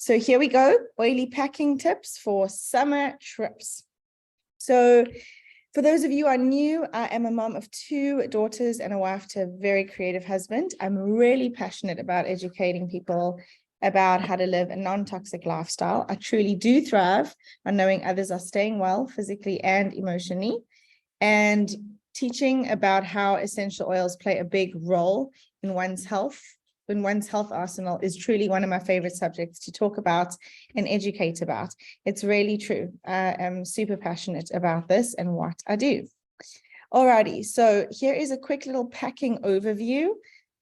So here we go, oily packing tips for summer trips. So for those of you who are new, I am a mom of 2 daughters and a wife to a very creative husband. I'm really passionate about educating people about how to live a non-toxic lifestyle. I truly do thrive on knowing others are staying well physically and emotionally, and teaching about how essential oils play a big role in one's health arsenal is truly one of my favorite subjects to talk about and educate about. It's really true. I am super passionate about this and what I do. Alrighty, so here is a quick little packing overview.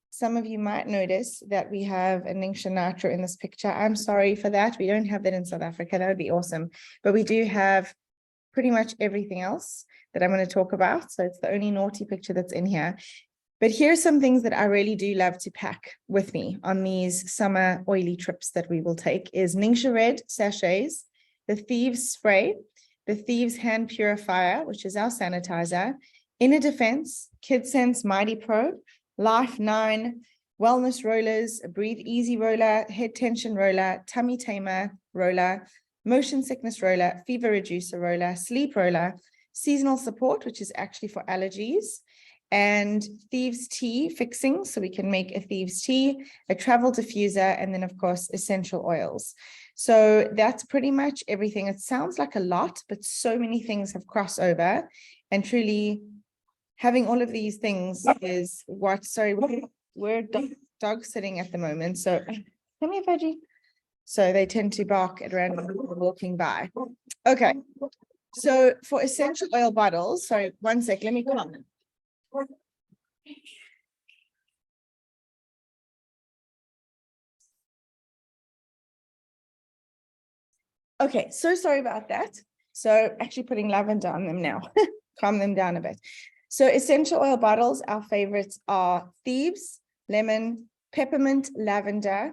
Some of you might notice that we have a Ningxia Nitro in this picture. I'm sorry for that. We don't have that in South Africa. That would be awesome. But we do have pretty much everything else that I'm going to talk about. So it's the only naughty picture that's in here. But here's some things that I really do love to pack with me on these summer oily trips that we will take is Ningxia Red sachets, the Thieves Spray, the Thieves Hand Purifier, which is our sanitizer, Inner Defense, KidScents Mighty Pro, Life 9, Wellness Rollers, a Breathe Easy Roller, Head Tension Roller, Tummy Tamer Roller, Motion Sickness Roller, Fever Reducer Roller, Sleep Roller, Seasonal Support, which is actually for allergies, and Thieves Tea fixing, so we can make a Thieves Tea, a travel diffuser, and then of course essential oils. So that's pretty much everything. It sounds like a lot, but so many things have crossover, and truly having all of these things is what, sorry, we're dog sitting at the moment, so come here, Veggie. So they tend to bark at random people walking by. Okay, so for essential oil bottles, sorry, one sec, let me come. Okay, so sorry about that. So actually putting lavender on them now, calm them down a bit. So essential oil bottles, our favorites are Thieves, lemon, peppermint, lavender,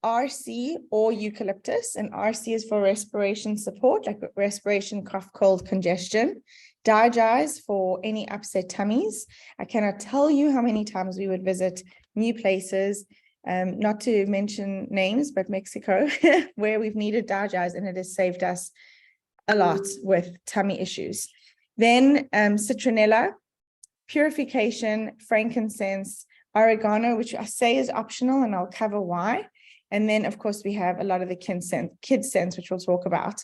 RC or eucalyptus, and RC is for respiration support, like respiration, cough, cold, congestion. Digize for any upset tummies. I cannot tell you how many times we would visit new places, not to mention names, but Mexico, where we've needed Digize, and it has saved us a lot with tummy issues. Then citronella, purification, frankincense, oregano, which I say is optional, and I'll cover why. And then, of course, we have a lot of the KidScents, which we'll talk about.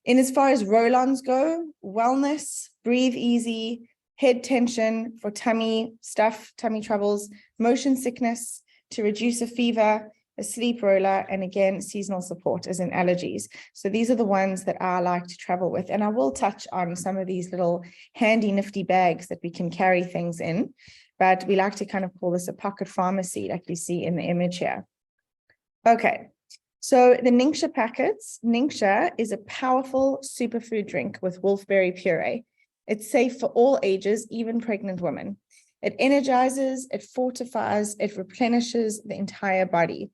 And as far as roll-ons go, wellness, breathe easy, head tension for tummy stuff, tummy troubles, motion sickness to reduce a fever, a sleep roller, and again, seasonal support as in allergies. So these are the ones that I like to travel with. And I will touch on some of these little handy, nifty bags that we can carry things in. But we like to kind of call this a pocket pharmacy, like you see in the image here. Okay. So the Ningxia Packets, Ningxia is a powerful superfood drink with wolfberry puree. It's safe for all ages, even pregnant women. It energizes, it fortifies, it replenishes the entire body.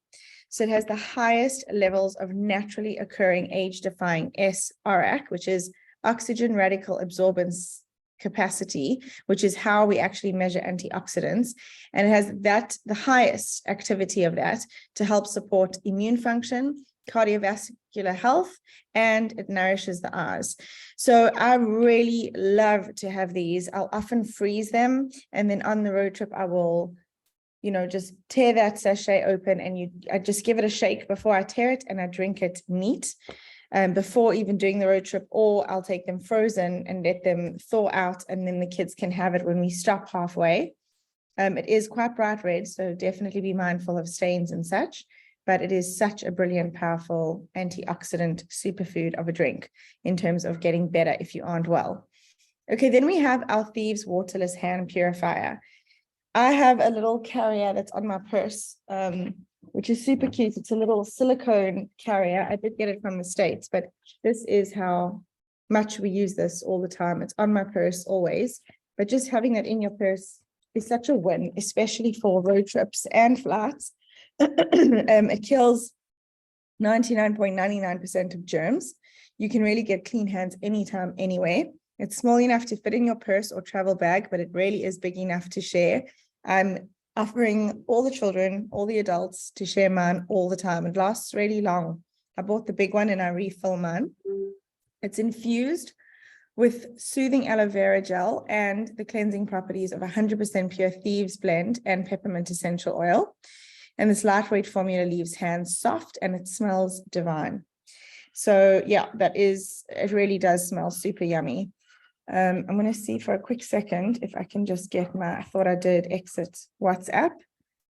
So it has the highest levels of naturally occurring age-defying SRAC, which is oxygen radical absorbance capacity, which is how we actually measure antioxidants. And it has the highest activity of that to help support immune function, cardiovascular health, and it nourishes the eyes. So I really love to have these. I'll often freeze them, and then on the road trip, I will, just tear that sachet open, and I just give it a shake before I tear it, and I drink it neat. Before even doing the road trip, or I'll take them frozen and let them thaw out, and then the kids can have it when we stop halfway. It is quite bright red, so definitely be mindful of stains and such, but it is such a brilliant, powerful antioxidant superfood of a drink in terms of getting better if you aren't well. Okay, then we have our Thieves Waterless Hand Purifier. I have a little carrier that's on my purse, which is super cute. It's a little silicone carrier. I did get it from the States, but this is how much we use this all the time. It's on my purse always, but just having that in your purse is such a win, especially for road trips and flights. It kills 99.99% of germs. You can really get clean hands anytime, anywhere. It's small enough to fit in your purse or travel bag, but it really is big enough to share. I'm offering all the children, all the adults to share mine all the time. It lasts really long. I bought the big one and I refill mine. It's infused with soothing aloe vera gel and the cleansing properties of 100% pure Thieves blend and peppermint essential oil. And this lightweight formula leaves hands soft and it smells divine. So yeah, it really does smell super yummy. I'm going to see for a quick second if I can just get I thought I did exit WhatsApp,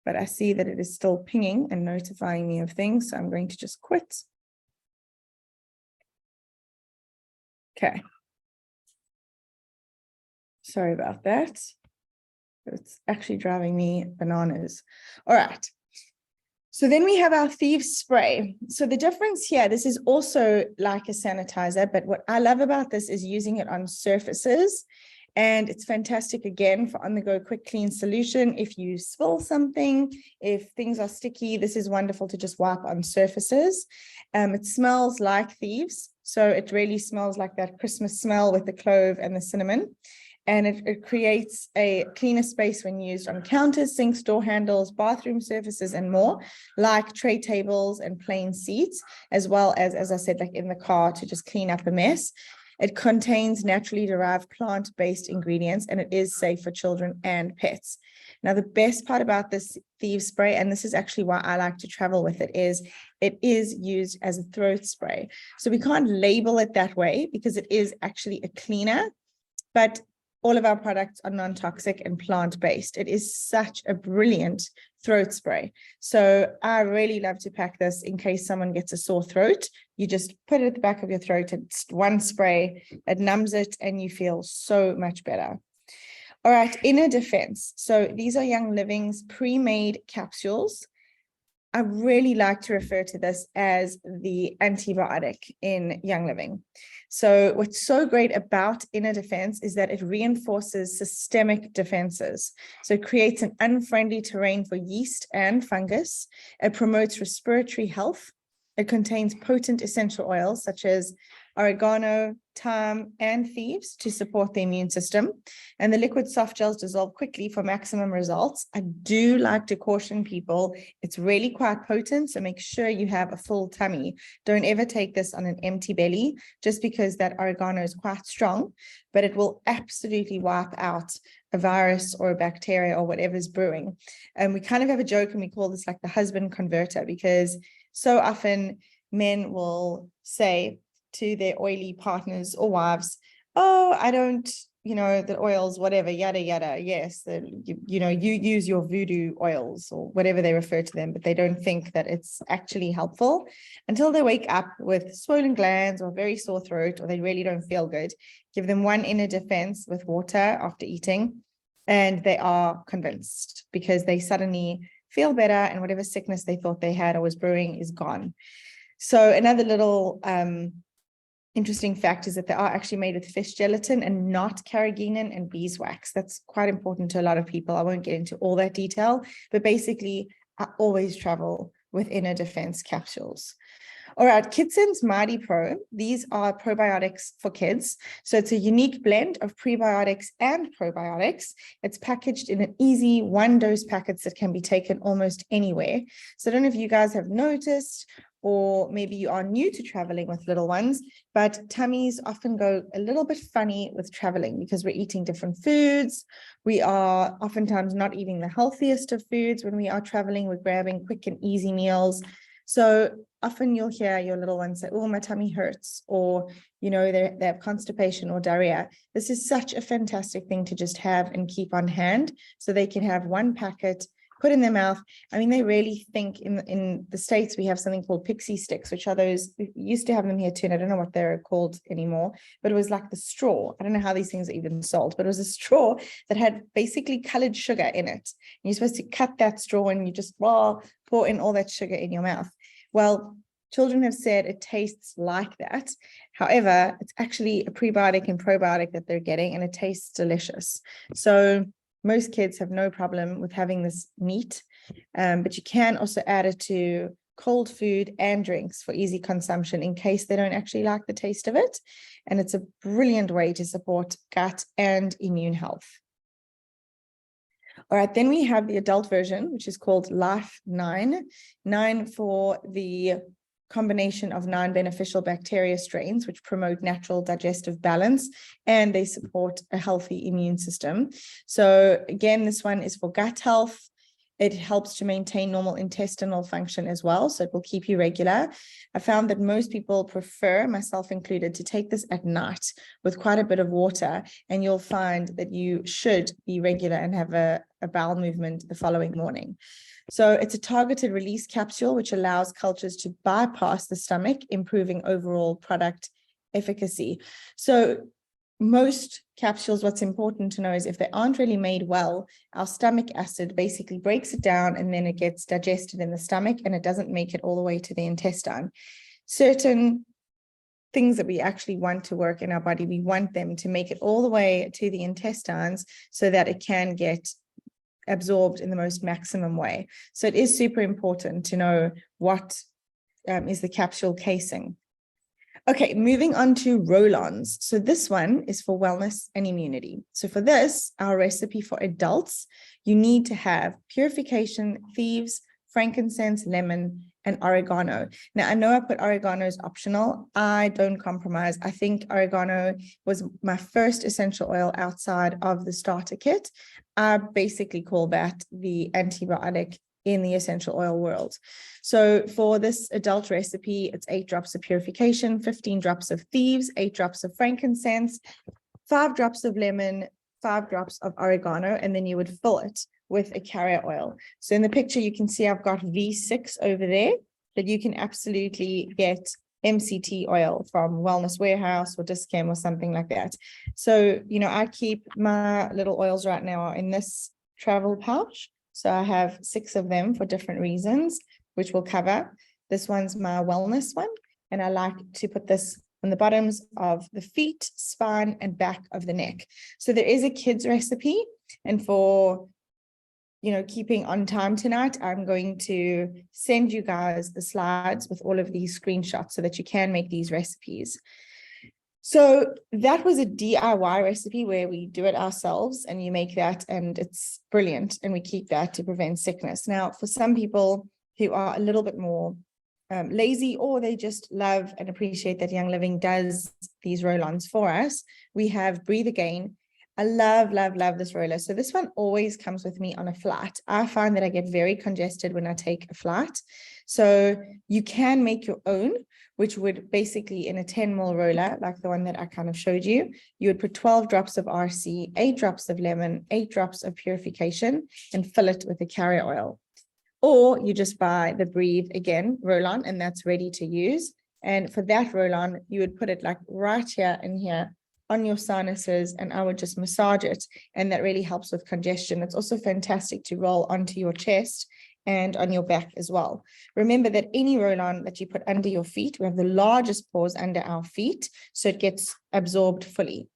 but I see that it is still pinging and notifying me of things. So I'm going to just quit. Okay. Sorry about that. It's actually driving me bananas. All right. So then we have our Thieves Spray. So the difference here, this is also like a sanitizer, but what I love about this is using it on surfaces. And it's fantastic, again, for on-the-go quick clean solution. If you spill something, if things are sticky, this is wonderful to just wipe on surfaces. It smells like Thieves. So it really smells like that Christmas smell with the clove and the cinnamon. And it creates a cleaner space when used on counters, sinks, door handles, bathroom surfaces, and more, like tray tables and plain seats, as well as I said, like in the car to just clean up a mess. It contains naturally derived plant-based ingredients, and it is safe for children and pets. Now, the best part about this Thieves Spray, and this is actually why I like to travel with it is used as a throat spray. So we can't label it that way because it is actually a cleaner, but all of our products are non-toxic and plant-based. It is such a brilliant throat spray. So I really love to pack this in case someone gets a sore throat. You just put it at the back of your throat. It's one spray, it numbs it, and you feel so much better. All right, inner defense. So these are Young Living's pre-made capsules. I really like to refer to this as the antibiotic in Young Living. So what's so great about inner defense is that it reinforces systemic defenses. So it creates an unfriendly terrain for yeast and fungus. It promotes respiratory health. It contains potent essential oils such as oregano, thyme, and thieves to support the immune system. And the liquid soft gels dissolve quickly for maximum results. I do like to caution people, it's really quite potent, so make sure you have a full tummy. Don't ever take this on an empty belly, just because that oregano is quite strong, but it will absolutely wipe out a virus or a bacteria or whatever's brewing. And we kind of have a joke and we call this like the husband converter, because so often men will say to their oily partners or wives, oh, I don't, the oils, whatever, yada, yada. Yes, you use your voodoo oils or whatever they refer to them, but they don't think that it's actually helpful until they wake up with swollen glands or very sore throat, or they really don't feel good. Give them one inner defense with water after eating, and they are convinced because they suddenly feel better, and whatever sickness they thought they had or was brewing is gone. So another little interesting fact is that they are actually made with fish gelatin and not carrageenan and beeswax. That's quite important to a lot of people. I won't get into all that detail, but basically I always travel with inner defense capsules. All right, KidScents Mighty Pro. These are probiotics for kids. So it's a unique blend of prebiotics and probiotics. It's packaged in an easy one-dose packets that can be taken almost anywhere. So I don't know if you guys have noticed, or maybe you are new to traveling with little ones, but tummies often go a little bit funny with traveling because we're eating different foods. We are oftentimes not eating the healthiest of foods when we are traveling. We're grabbing quick and easy meals. So often you'll hear your little ones say, oh, my tummy hurts, or, they have constipation or diarrhea. This is such a fantastic thing to just have and keep on hand, so they can have one packet, put in their mouth. I mean, they really think in the States, we have something called pixie sticks, which are those, we used to have them here too, and I don't know what they're called anymore, but it was like the straw. I don't know how these things are even sold, but it was a straw that had basically colored sugar in it. And you're supposed to cut that straw and you just pour in all that sugar in your mouth. Well, children have said it tastes like that. However, it's actually a prebiotic and probiotic that they're getting, and it tastes delicious. So most kids have no problem with having this neat, but you can also add it to cold food and drinks for easy consumption in case they don't actually like the taste of it. And it's a brilliant way to support gut and immune health. All right, then we have the adult version, which is called Life 9 for the combination of 9 beneficial bacteria strains, which promote natural digestive balance, and they support a healthy immune system. So again, this one is for gut health. It helps to maintain normal intestinal function as well, so it will keep you regular. I found that most people prefer, myself included, to take this at night with quite a bit of water, and you'll find that you should be regular and have a bowel movement the following morning. So it's a targeted release capsule, which allows cultures to bypass the stomach, improving overall product efficacy. So most capsules, what's important to know is if they aren't really made well, our stomach acid basically breaks it down and then it gets digested in the stomach and it doesn't make it all the way to the intestine. Certain things that we actually want to work in our body, we want them to make it all the way to the intestines so that it can get absorbed in the most maximum way. So it is super important to know what is the capsule casing. Okay, moving on to roll-ons. So this one is for wellness and immunity. So for this, our recipe for adults, you need to have purification, thieves, frankincense, lemon, and oregano. Now, I know I put oregano as optional. I don't compromise. I think oregano was my first essential oil outside of the starter kit. I basically call that the antibiotic in the essential oil world. So for this adult recipe, it's 8 drops of purification, 15 drops of thieves, 8 drops of frankincense, 5 drops of lemon, 5 drops of oregano, and then you would fill it with a carrier oil. So in the picture, you can see I've got V6 over there that you can absolutely get MCT oil from Wellness Warehouse or Dischem or something like that. So, you know, I keep my little oils right now in this travel pouch. So I have 6 of them for different reasons, which we'll cover. This one's my wellness one, and I like to put this on the bottoms of the feet, spine, and back of the neck. So there is a kids recipe, and for, you know, keeping on time tonight, I'm going to send you guys the slides with all of these screenshots so that you can make these recipes. So that was a DIY recipe where we do it ourselves and you make that and it's brilliant, and we keep that to prevent sickness. Now, for some people who are a little bit more lazy, or they just love and appreciate that Young Living does these roll-ons for us, we have Breathe Again. I love, love, love this roller. So this one always comes with me on a flight. I find that I get very congested when I take a flight. So you can make your own, which would basically, in a 10 ml roller, like the one that I kind of showed you, you would put 12 drops of RC, 8 drops of lemon, 8 drops of purification, and fill it with a carrier oil. Or you just buy the Breathe Again roll-on, and that's ready to use. And for that roll-on, you would put it like right here and here on your sinuses, and I would just massage it, and that really helps with congestion. It's also fantastic to roll onto your chest and on your back as well. Remember that any roll-on that you put under your feet, we have the largest pores under our feet, so it gets absorbed fully.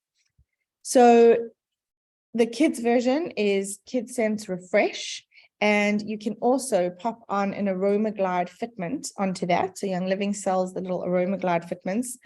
So the kids version is KidScents Refresh, and you can also pop on an Aroma Glide fitment onto that. So Young Living sells the little Aroma Glide fitments.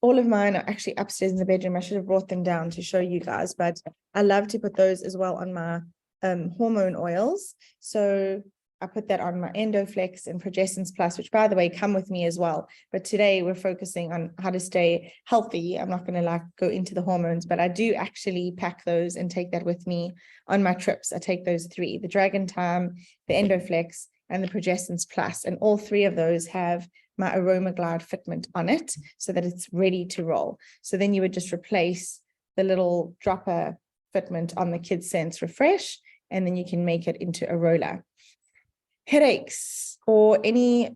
All of mine are actually upstairs in the bedroom. I should have brought them down to show you guys, but I love to put those as well on my hormone oils. So I put that on my Endoflex and Progestins Plus, which, by the way, come with me as well. But today we're focusing on how to stay healthy. I'm not going to like go into the hormones, but I do actually pack those and take that with me on my trips. I take those 3, the Dragon Time, the Endoflex, and the Progestins Plus. And all 3 of those have my Aroma Glide fitment on it so that it's ready to roll. So then you would just replace the little dropper fitment on the KidScents Refresh, and then you can make it into a roller. Headaches or any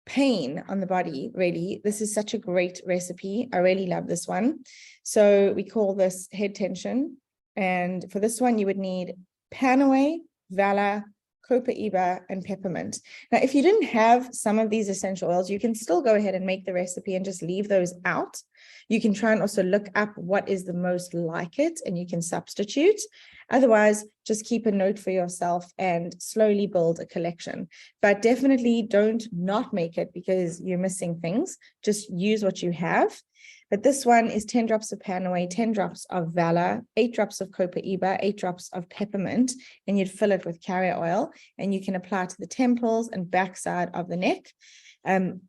pain on the body, really, this is such a great recipe. I really love this one. So we call this head tension. And for this one, you would need Panaway, Valor, Copaiba, and peppermint. Now, if you didn't have some of these essential oils, you can still go ahead and make the recipe and just leave those out. You can try and also look up what is the most like it, and you can substitute. Otherwise, just keep a note for yourself and slowly build a collection. But definitely don't not make it because you're missing things. Just use what you have. But this one is 10 drops of Panaway, 10 drops of Valor, 8 drops of Copaiba, 8 drops of peppermint, and you'd fill it with carrier oil, and you can apply to the temples and backside of the neck.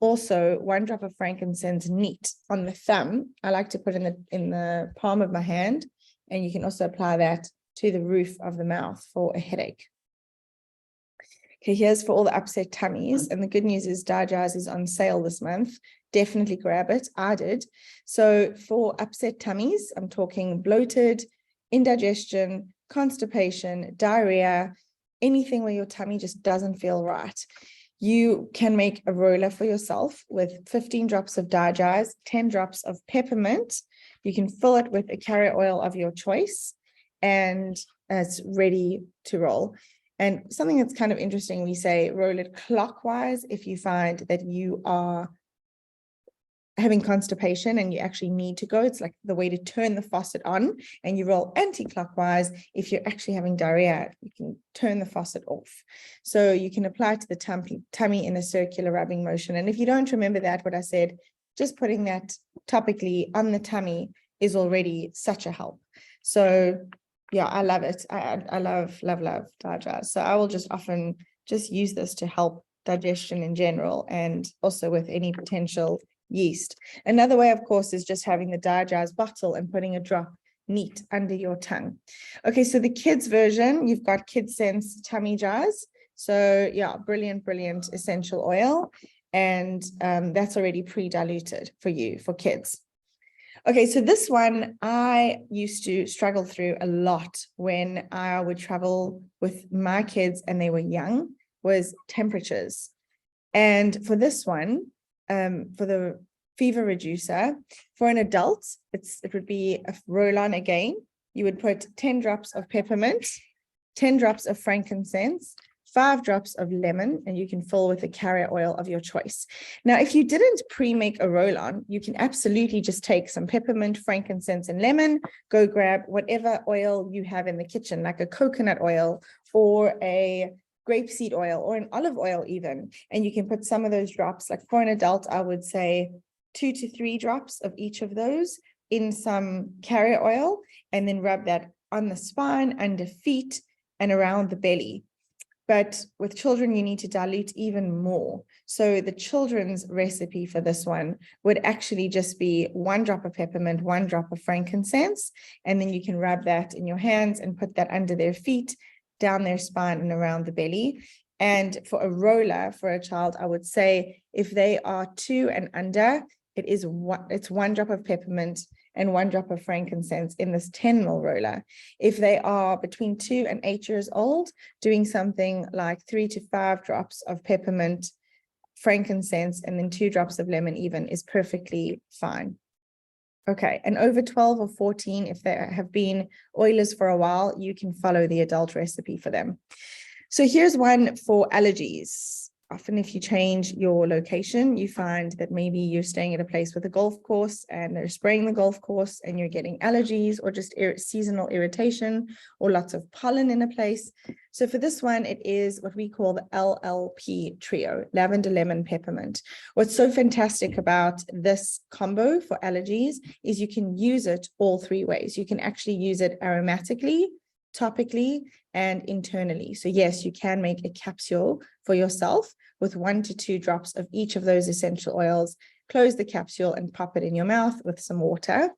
Also 1 drop of frankincense neat on the thumb. I like to put in the palm of my hand, and you can also apply that to the roof of the mouth for a headache. Okay, here's for all the upset tummies. And the good news is Digest is on sale this month. Definitely grab it. I did. So for upset tummies, I'm talking bloated, indigestion, constipation, diarrhea, anything where your tummy just doesn't feel right. You can make a roller for yourself with 15 drops of Digest, 10 drops of peppermint. You can fill it with a carrier oil of your choice, and it's ready to roll. And something that's kind of interesting, we say roll it clockwise if you find that you are having constipation and you actually need to go. It's like the way to turn the faucet on, and you roll anti-clockwise if you're actually having diarrhea. You can turn the faucet off. So you can apply to the tummy in a circular rubbing motion. And if you don't remember that, what I said, just putting that topically on the tummy is already such a help. So yeah, I love it. I love Digest. So I will just often just use this to help digestion in general, and also with any potential yeast. Another way, of course, is just having the Digest bottle and putting a drop neat under your tongue. Okay, so the kids version, you've got KidScents Tummy Jars. So yeah, brilliant essential oil. And that's already pre-diluted for you, for kids. Okay, so this one I used to struggle through a lot when I would travel with my kids and they were young, was temperatures. And for this one, for the fever reducer, for an adult, it would be a roll-on again. You would put 10 drops of peppermint, 10 drops of frankincense, 5 drops of lemon, and you can fill with a carrier oil of your choice. Now, if you didn't pre-make a roll-on, you can absolutely just take some peppermint, frankincense, and lemon, go grab whatever oil you have in the kitchen, like a coconut oil or a grapeseed oil or an olive oil even, and you can put some of those drops, like for an adult, I would say 2 to 3 drops of each of those in some carrier oil, and then rub that on the spine, under feet, and around the belly. But with children, you need to dilute even more. So the children's recipe for this one would actually just be 1 drop of peppermint, 1 drop of frankincense, and then you can rub that in your hands and put that under their feet, down their spine, and around the belly. And for a roller for a child, I would say if they are 2 and under, it's 1 drop of peppermint and 1 drop of frankincense in this 10 ml roller. If they are between 2 and 8 years old, doing something like 3 to 5 drops of peppermint, frankincense, and then 2 drops of lemon even is perfectly fine. Okay, and over 12 or 14, if they have been oilers for a while, you can follow the adult recipe for them. So here's one for allergies. Often if you change your location, you find that maybe you're staying at a place with a golf course and they're spraying the golf course and you're getting allergies or just seasonal irritation or lots of pollen in a place. So for this one, it is what we call the LLP trio, lavender, lemon, peppermint. What's so fantastic about this combo for allergies is you can use it all 3 ways. You can actually use it aromatically, topically, and internally. So yes, you can make a capsule for yourself with 1 to 2 drops of each of those essential oils, close the capsule and pop it in your mouth with some water.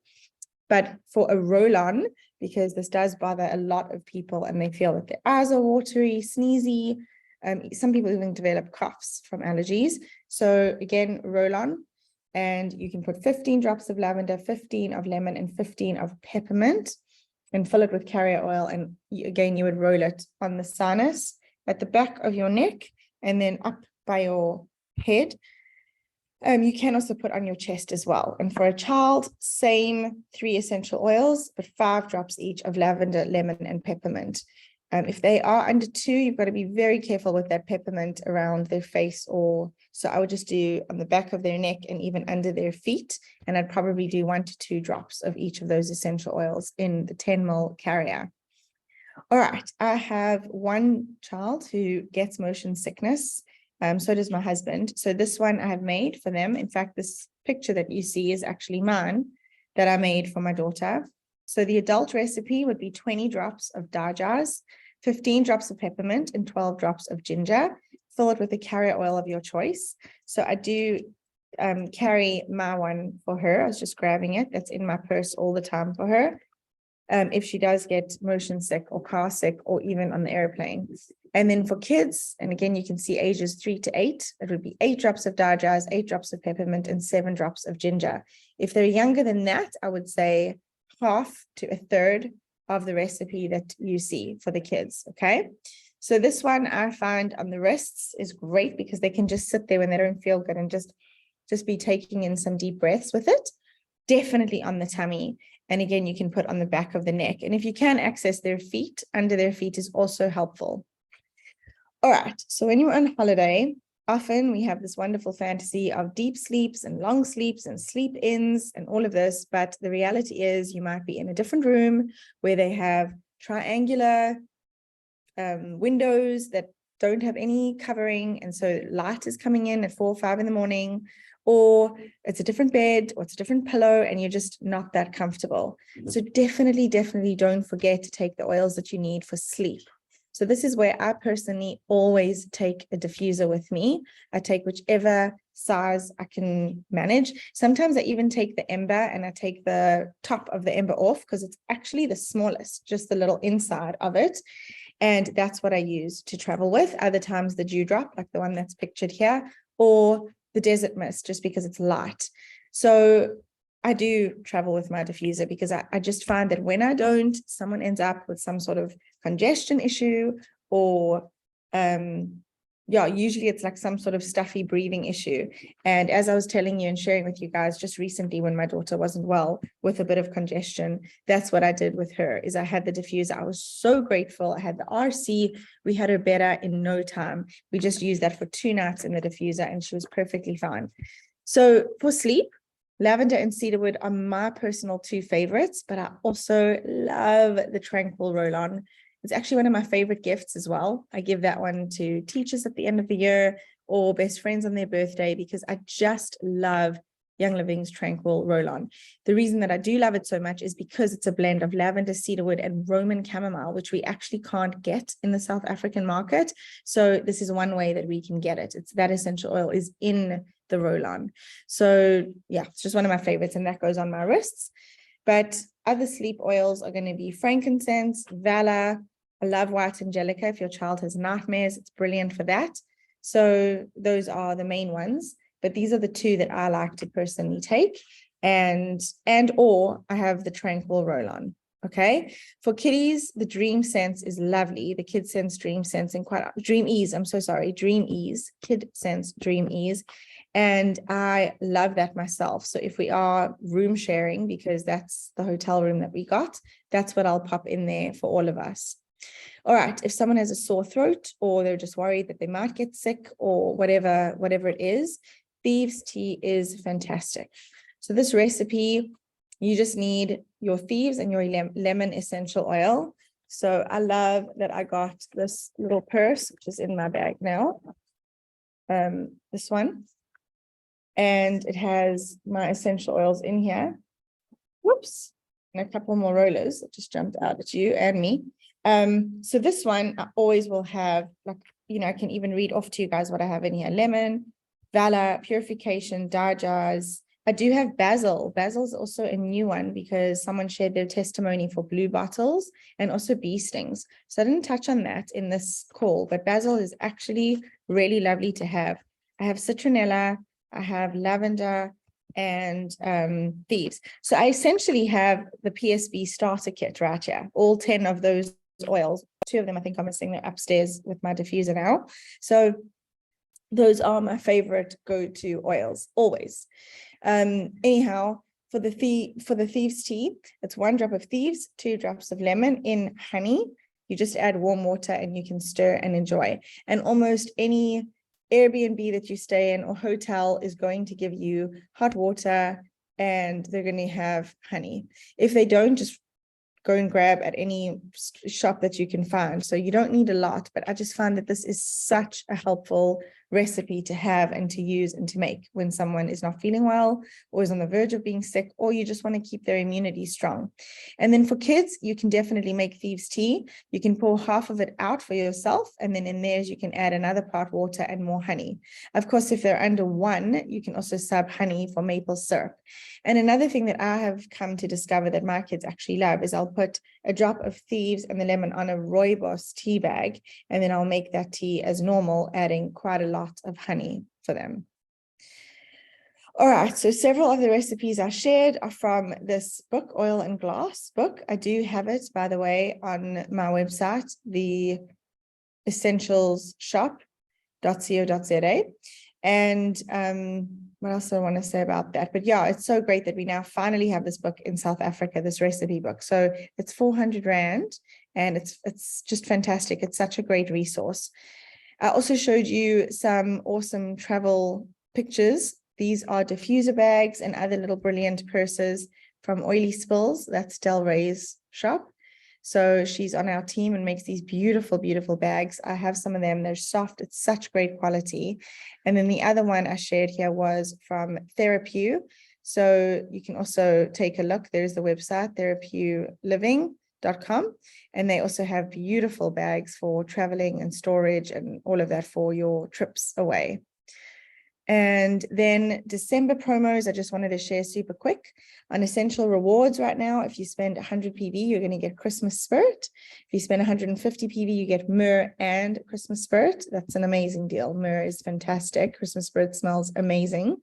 But for a roll-on, because this does bother a lot of people and they feel that their eyes are watery, sneezy, some people even develop coughs from allergies. So again, roll-on, and you can put 15 drops of lavender, 15 of lemon, and 15 of peppermint, and fill it with carrier oil. And again, you would roll it on the sinus at the back of your neck and then up by your head. You can also put on your chest as well. And for a child, same 3 essential oils, but 5 drops each of lavender, lemon, and peppermint. If they are under 2, you've got to be very careful with that peppermint around their face, or so I would just do on the back of their neck and even under their feet. And I'd probably do 1 to 2 drops of each of those essential oils in the 10 ml carrier. All right, I have one child who gets motion sickness. So does my husband. So this one I have made for them. In fact, this picture that you see is actually mine that I made for my daughter. So the adult recipe would be 20 drops of Digest, 15 drops of peppermint, and 12 drops of ginger, fill it with the carrier oil of your choice. So I do carry my one for her. I was just grabbing it. That's in my purse all the time for her. If she does get motion sick or car sick or even on the airplane. And then for kids, and again, you can see ages 3 to 8, it would be 8 drops of Dajaz, 8 drops of peppermint, and 7 drops of ginger. If they're younger than that, I would say half to a third of the recipe that you see for the kids, okay? So this one I find on the wrists is great because they can just sit there when they don't feel good and just be taking in some deep breaths with it. Definitely on the tummy. And again, you can put on the back of the neck. And if you can access their feet, under their feet is also helpful. All right. So when you're on holiday, often we have this wonderful fantasy of deep sleeps and long sleeps and sleep-ins and all of this. But the reality is you might be in a different room where they have triangular windows that don't have any covering. And so light is coming in at 4 or 5 in the morning, or it's a different bed, or it's a different pillow, and you're just not that comfortable. So definitely don't forget to take the oils that you need for sleep. So this is where I personally always take a diffuser with me. I take whichever size I can manage. Sometimes I even take the ember and I take the top of the ember off because it's actually the smallest, just the little inside of it. And that's what I use to travel with. Other times the dewdrop, like the one that's pictured here, or the desert mist, just because it's light. So I do travel with my diffuser because I just find that when I don't, someone ends up with some sort of congestion issue or usually it's like some sort of stuffy breathing issue. And as I was telling you and sharing with you guys just recently when my daughter wasn't well with a bit of congestion, that's what I did with her, is I had the diffuser. I was so grateful. I had the RC. We had her better in no time. We just used that for 2 nights in the diffuser and she was perfectly fine. So for sleep, lavender and cedarwood are my personal 2 favorites, but I also love the Tranquil roll-on. It's actually one of my favorite gifts as well. I give that one to teachers at the end of the year or best friends on their birthday because I just love Young Living's Tranquil roll-on. The reason that I do love it so much is because it's a blend of lavender, cedarwood, and Roman chamomile, which we actually can't get in the South African market. So this is one way that we can get it. It's that essential oil is in the roll-on. So yeah, it's just one of my favorites, and that goes on my wrists. But other sleep oils are going to be frankincense, valor. I love white angelica. If your child has nightmares, it's brilliant for that. So those are the main ones, but these are the 2 that I like to personally take. Or I have the Tranquil roll-on. Okay. For kiddies, the Dream Sense is lovely. The KidScents Dream Sense and Dream Ease. I'm so sorry. Dream Ease, KidScents Dream Ease. And I love that myself. So if we are room sharing, because that's the hotel room that we got, that's what I'll pop in there for all of us. All right, if someone has a sore throat or they're just worried that they might get sick or whatever it is, Thieves Tea is fantastic. So this recipe, you just need your Thieves and your lemon essential oil. So I love that I got this little purse, which is in my bag now. This one. And it has my essential oils in here. Whoops. And a couple more rollers that just jumped out at you and me. So this one I always will have, like, I can even read off to you guys what I have in here. Lemon, valor, purification, Dajaz. I do have basil. Basil is also a new one because someone shared their testimony for blue bottles and also bee stings. So I didn't touch on that in this call, but basil is actually really lovely to have. I have citronella, I have lavender, and Thieves. So I essentially have the PSB starter kit right here, all 10 of those oils. 2 of them I think I'm missing. They're upstairs with my diffuser now. So those are my favorite go-to oils always. Anyhow, for the Thieves Tea, it's 1 drop of Thieves, 2 drops of lemon in honey. You just add warm water and you can stir and enjoy. And almost any Airbnb that you stay in or hotel is going to give you hot water and they're going to have honey. If they don't, just go and grab at any shop that you can find. So you don't need a lot, but I just find that this is such a helpful recipe to have and to use and to make when someone is not feeling well or is on the verge of being sick, or you just want to keep their immunity strong. And then for kids, you can definitely make Thieves Tea. You can pour half of it out for yourself, and then in theirs you can add another part water and more honey. Of course, if they're under 1, you can also sub honey for maple syrup. And another thing that I have come to discover that my kids actually love is I'll put a drop of Thieves and the lemon on a rooibos tea bag, and then I'll make that tea as normal, adding quite a lot of honey for them. All right, so several of the recipes I shared are from this book, Oil and Glass book. I do have it, by the way, on my website, the essentialsshop.co.za. And what else do I want to say about that? But yeah, it's so great that we now finally have this book in South Africa, this recipe book. So it's 400 Rand, and it's just fantastic. It's such a great resource. I also showed you some awesome travel pictures. These are diffuser bags and other little brilliant purses from Oily Spills. That's Del Rey's shop. So she's on our team and makes these beautiful, beautiful bags. I have some of them. They're soft. It's such great quality. And then the other one I shared here was from Therapew. So you can also take a look. There's the website, therapewliving.com. And they also have beautiful bags for traveling and storage and all of that for your trips away. And then December promos, I just wanted to share super quick. On Essential Rewards right now, if you spend 100 PV, you're going to get Christmas Spirit. If you spend 150 PV, you get myrrh and Christmas Spirit. That's an amazing deal. Myrrh is fantastic. Christmas Spirit smells amazing.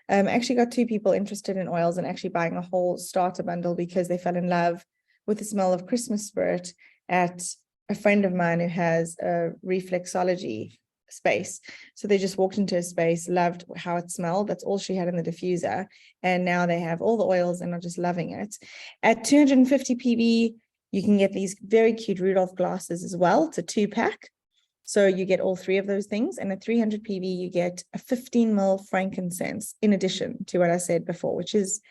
I actually got 2 people interested in oils and actually buying a whole starter bundle because they fell in love with the smell of Christmas Spirit at a friend of mine who has a reflexology space. So they just walked into a space, loved how it smelled. That's all she had in the diffuser. And now they have all the oils and are just loving it. At 250 PV, you can get these very cute Rudolph glasses as well. It's a 2-pack. So you get all 3 of those things. And at 300 PV, you get a 15 ml frankincense in addition to what I said before, which is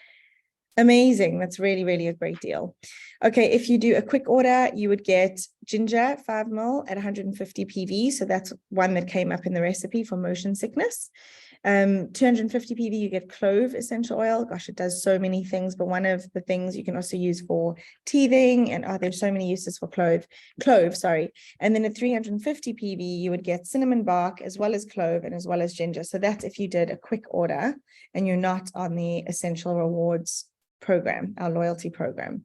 amazing. That's really, really a great deal. Okay, if you do a quick order, you would get ginger 5 ml at 150 PV. So that's one that came up in the recipe for motion sickness. 250 PV, you get clove essential oil. Gosh, it does so many things, but one of the things you can also use for teething, and there's so many uses for clove, sorry. And then at 350 PV, you would get cinnamon bark as well as clove and as well as ginger. So that's if you did a quick order and you're not on the Essential Rewards program, our loyalty program,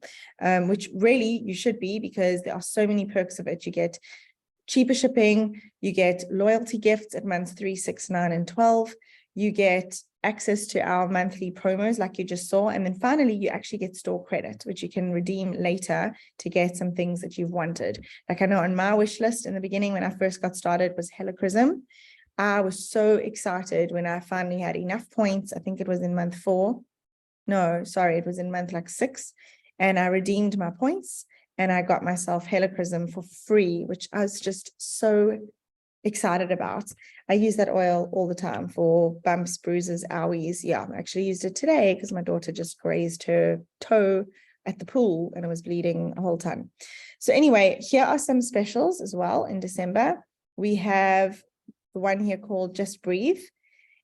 which really you should be, because there are so many perks of it. You get cheaper shipping, you get loyalty gifts at months 3, 6, 9, and 12. You get access to our monthly promos like you just saw. And then finally, you actually get store credit, which you can redeem later to get some things that you've wanted. Like I know on my wish list in the beginning when I first got started was Helichrysum. I was so excited when I finally had enough points. I think it was in month 4. No, sorry, it was in month like 6. And I redeemed my points and I got myself Helichrysum for free, which I was just so excited about. I use that oil all the time for bumps, bruises, owies. Yeah, I actually used it today because my daughter just grazed her toe at the pool and it was bleeding a whole ton. So anyway, here are some specials as well in December. We have the one here called Just Breathe.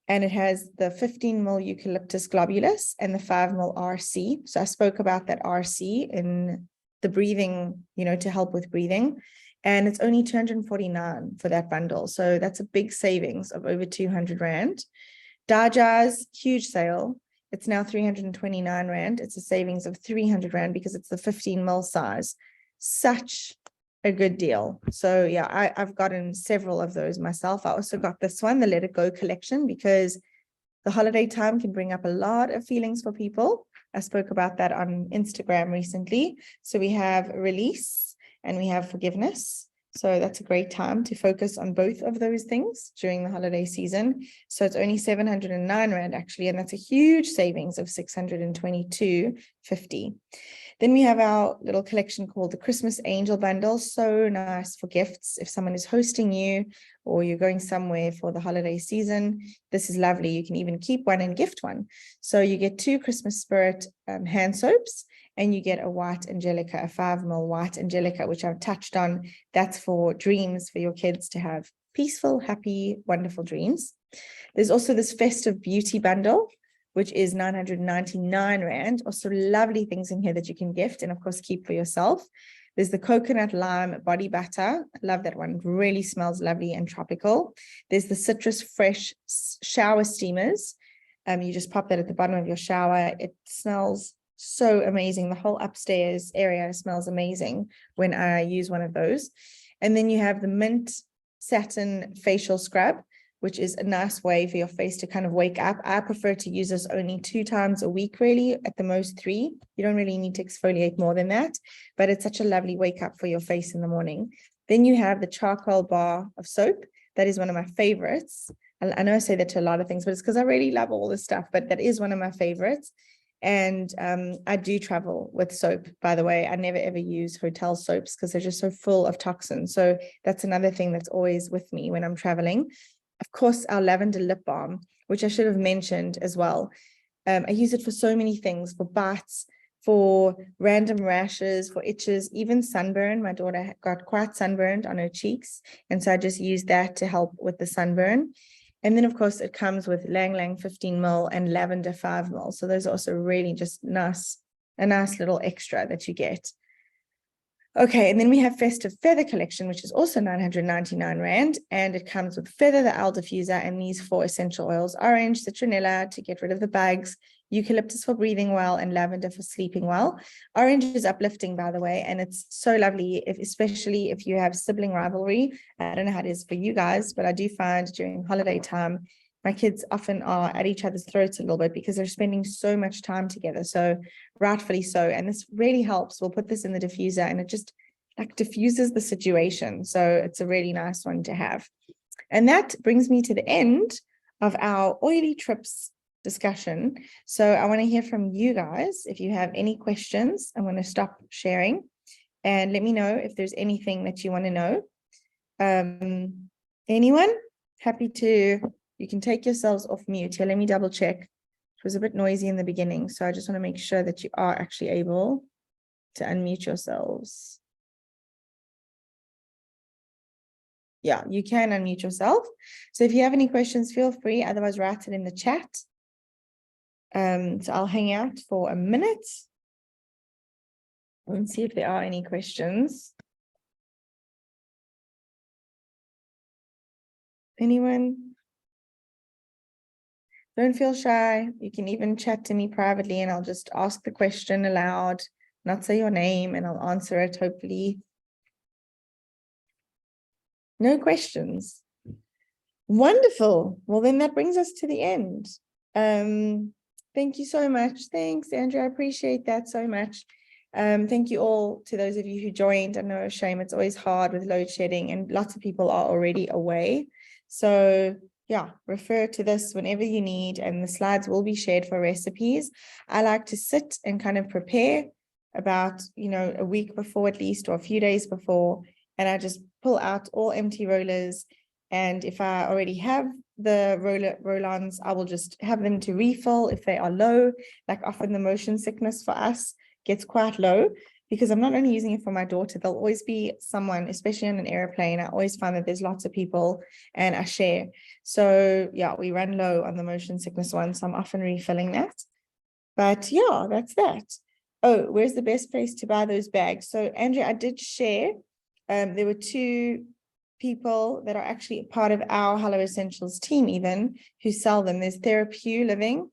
And it has the 15 ml eucalyptus globulus and the 5 ml RC. So I spoke about that RC in the breathing, to help with breathing. And it's only 249 for that bundle. So that's a big savings of over 200 Rand. Daja's huge sale. It's now 329 Rand. It's a savings of 300 Rand because it's the 15 ml size. Such a good deal. So yeah, I've gotten several of those myself. I also got this one, the Let It Go collection, because the holiday time can bring up a lot of feelings for people. I spoke about that on Instagram recently. So we have release and we have forgiveness. So that's a great time to focus on both of those things during the holiday season. So it's only 709 Rand actually, and that's a huge savings of 622.50. Then we have our little collection called the Christmas Angel Bundle. So nice for gifts. If someone is hosting you or you're going somewhere for the holiday season, this is lovely. You can even keep one and gift one. So you get 2 Christmas Spirit hand soaps, and you get a white Angelica, a 5 ml white Angelica, which I've touched on. That's for dreams for your kids to have peaceful, happy, wonderful dreams. There's also this festive beauty bundle, which is 999 Rand. Also lovely things in here that you can gift and of course keep for yourself. There's the coconut lime body butter. I love that one. Really smells lovely and tropical. There's the citrus fresh shower steamers. You just pop that at the bottom of your shower. It smells so amazing. The whole upstairs area smells amazing when I use one of those. And then you have the mint satin facial scrub, which is a nice way for your face to kind of wake up. I prefer to use this only 2 times a week, really, at the most 3. You don't really need to exfoliate more than that, but it's such a lovely wake up for your face in the morning. Then you have the charcoal bar of soap. That is one of my favorites. I know I say that to a lot of things, but it's because I really love all this stuff, but that is one of my favorites. And I do travel with soap, by the way. I never ever use hotel soaps because they're just so full of toxins. So that's another thing that's always with me when I'm traveling. Of course, our lavender lip balm, which I should have mentioned as well. I use it for so many things, for bites, for random rashes, for itches, even sunburn. My daughter got quite sunburned on her cheeks. And so I just use that to help with the sunburn. And then, of course, it comes with Lang Lang 15 ml and lavender 5 ml. So those are also really just nice, a nice little extra that you get. Okay, and then we have Festive Feather Collection, which is also 999 Rand, and it comes with Feather, the owl diffuser, and these 4 essential oils: orange, citronella to get rid of the bugs, eucalyptus for breathing well, and lavender for sleeping well. Orange is uplifting, by the way, and it's so lovely, especially if you have sibling rivalry. I don't know how it is for you guys, but I do find during holiday time, my kids often are at each other's throats a little bit because they're spending so much time together. So rightfully so. And this really helps. We'll put this in the diffuser and it just like diffuses the situation. So it's a really nice one to have. And that brings me to the end of our oily trips discussion. So I want to hear from you guys. If you have any questions, I'm going to stop sharing and let me know if there's anything that you want to know. Anyone? Happy to... You can take yourselves off mute here. Let me double check. It was a bit noisy in the beginning, so I just want to make sure that you are actually able to unmute yourselves. Yeah, you can unmute yourself. So if you have any questions, feel free. Otherwise, write it in the chat. So I'll hang out for a minute and see if there are any questions. Anyone? Don't feel shy. You can even chat to me privately and I'll just ask the question aloud, not say your name, and I'll answer it, hopefully. No questions. Wonderful. Well, then that brings us to the end. Thank you so much. Thanks, Andrew. I appreciate that so much. Thank you all to those of you who joined. I know, shame, it's always hard with load shedding and lots of people are already away. So yeah, refer to this whenever you need, and the slides will be shared for recipes. I like to sit and kind of prepare about, a week before at least, or a few days before, and I just pull out all empty rollers. And if I already have the roll-ons, I will just have them to refill if they are low. Like often the motion sickness for us gets quite low, because I'm not only using it for my daughter, there'll always be someone, especially on an airplane. I always find that there's lots of people and I share. So yeah, we run low on the motion sickness one. So I'm often refilling that. But yeah, that's that. Oh, where's the best place to buy those bags? So Andrea, I did share. There were 2 people that are actually part of our Hello Essentials team even who sell them. There's Therapy Living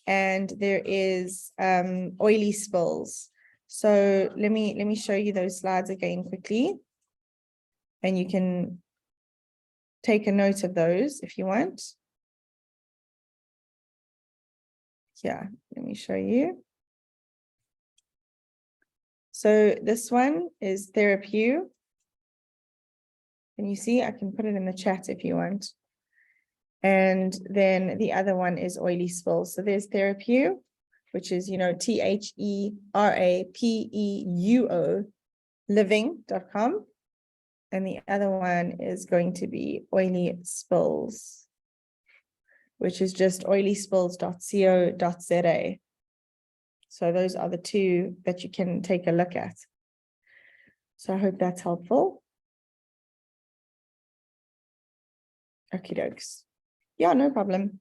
and there is Oily Spills. So let me show you those slides again quickly, and you can take a note of those if you want. Yeah, let me show you. So this one is Therapy. And you see, I can put it in the chat if you want. And then the other one is Oily Spills. So there's Therapy, which is, THERAPEUO living.com. And the other one is going to be Oily Spills, which is just oilyspills.co.za. So those are the 2 that you can take a look at. So I hope that's helpful. Okie dokes. Yeah, no problem.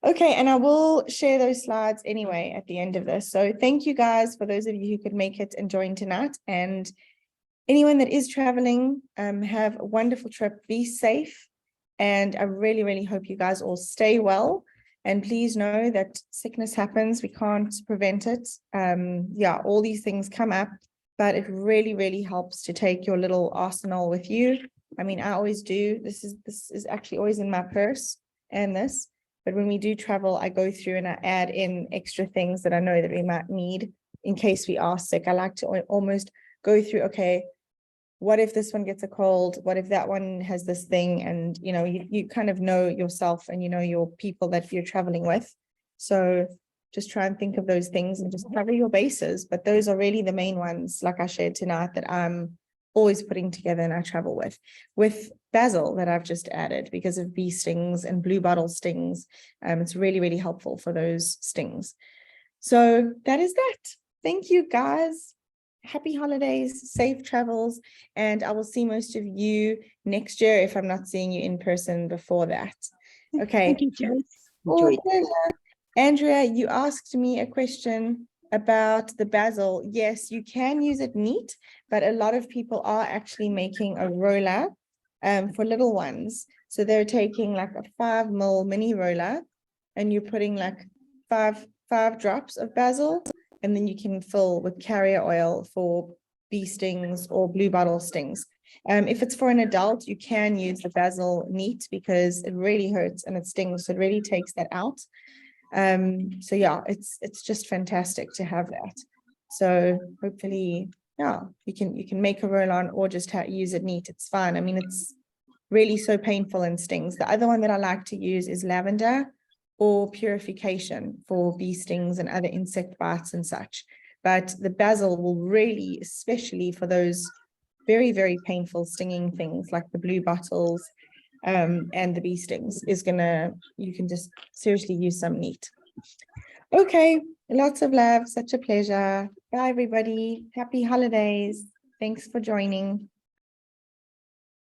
Okay, and I will share those slides anyway at the end of this. So thank you guys for those of you who could make it and join tonight. And anyone that is traveling, have a wonderful trip. Be safe. And I really, really hope you guys all stay well. And please know that sickness happens. We can't prevent it. Yeah, all these things come up, but it really, really helps to take your little arsenal with you. I mean, I always do. This is actually always in my purse and this. But when we do travel, I go through and I add in extra things that I know that we might need in case we are sick. I like to almost go through, okay, what if this one gets a cold? What if that one has this thing? And, you know, you kind of know yourself and you know your people that you're traveling with. So just try and think of those things and just cover your bases. But those are really the main ones, like I shared tonight, that I'm always putting together and I travel with basil that I've just added because of bee stings and blue bottle stings. It's really, really helpful for those stings. So that is that. Thank you, guys. Happy holidays, safe travels, and I will see most of you next year if I'm not seeing you in person before that. Okay. Thank you, Joyce. Oh, pleasure. Andrea, you asked me a question about the basil. Yes, you can use it neat, but a lot of people are actually making a roller for little ones. So they're taking like a 5 ml mini roller and you're putting like five drops of basil, and then you can fill with carrier oil for bee stings or blue bottle stings. If it's for an adult, you can use the basil neat because it really hurts and it stings. So it really takes that out. So yeah, it's just fantastic to have that. So hopefully, yeah, you can make a roll-on or just use it neat. It's fine. I mean, it's really so painful and stings. The other one that I like to use is lavender or purification for bee stings and other insect bites and such. But the basil will really, especially for those very, very painful stinging things like the blue bottles and the bee stings, you can just seriously use some neat. Okay, lots of love, such a pleasure. Bye, everybody. Happy holidays. Thanks for joining.